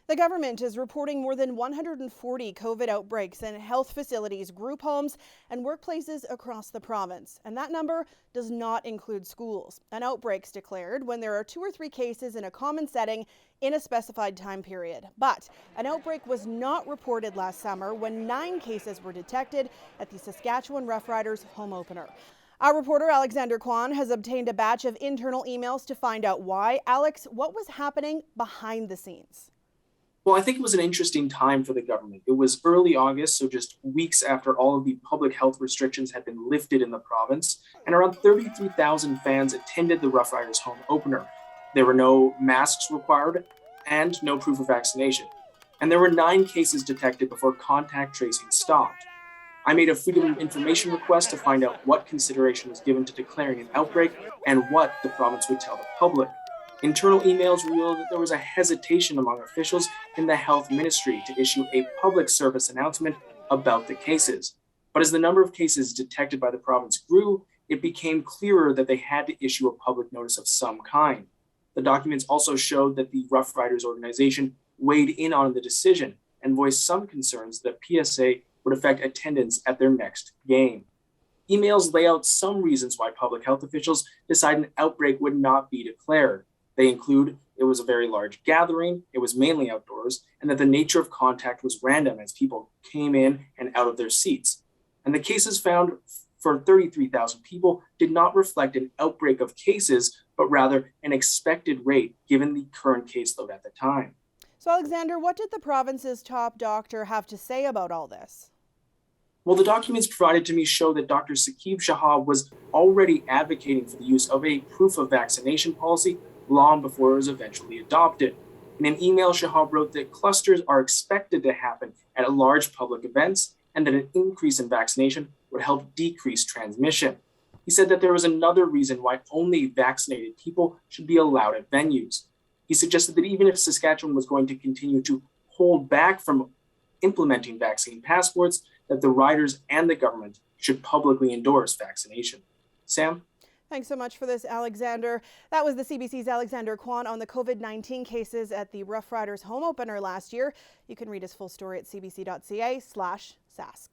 The government is reporting more than 140 COVID outbreaks in health facilities, group homes, and workplaces across the province. And that number does not include schools. An outbreak's declared when there are 2 or 3 cases in a common setting in a specified time period. But an outbreak was not reported last summer when 9 cases were detected at the Saskatchewan Roughriders home opener. Our reporter Alexander Kwan has obtained a batch of internal emails to find out why. Alex, what was happening behind the scenes? Well, I think it was an interesting time for the government. It was early August, so just weeks after all of the public health restrictions had been lifted in the province, and around 33,000 fans attended the Rough Riders home opener. There were no masks required and no proof of vaccination. And there were 9 cases detected before contact tracing stopped. I made a Freedom of Information request to find out what consideration was given to declaring an outbreak and what the province would tell the public. Internal emails revealed that there was a hesitation among officials in the health ministry to issue a public service announcement about the cases. But as the number of cases detected by the province grew, it became clearer that they had to issue a public notice of some kind. The documents also showed that the Rough Riders organization weighed in on the decision and voiced some concerns that PSA would affect attendance at their next game. Emails lay out some reasons why public health officials decided an outbreak would not be declared. They include it was a very large gathering, it was mainly outdoors, and that the nature of contact was random as people came in and out of their seats. And the cases found for 33,000 people did not reflect an outbreak of cases, but rather an expected rate given the current caseload at the time. So, Alexander, what did the province's top doctor have to say about all this? Well, the documents provided to me show that Dr. Saqib Shahab was already advocating for the use of a proof of vaccination policy long before it was eventually adopted. In an email, Shahab wrote that clusters are expected to happen at large public events and that an increase in vaccination would help decrease transmission. He said that there was another reason why only vaccinated people should be allowed at venues. He suggested that even if Saskatchewan was going to continue to hold back from implementing vaccine passports, that the riders and the government should publicly endorse vaccination. Sam? Thanks so much for this, Alexander. That was the CBC's Alexander Kwan on the COVID-19 cases at the Rough Riders home opener last year. You can read his full story at cbc.ca/sask.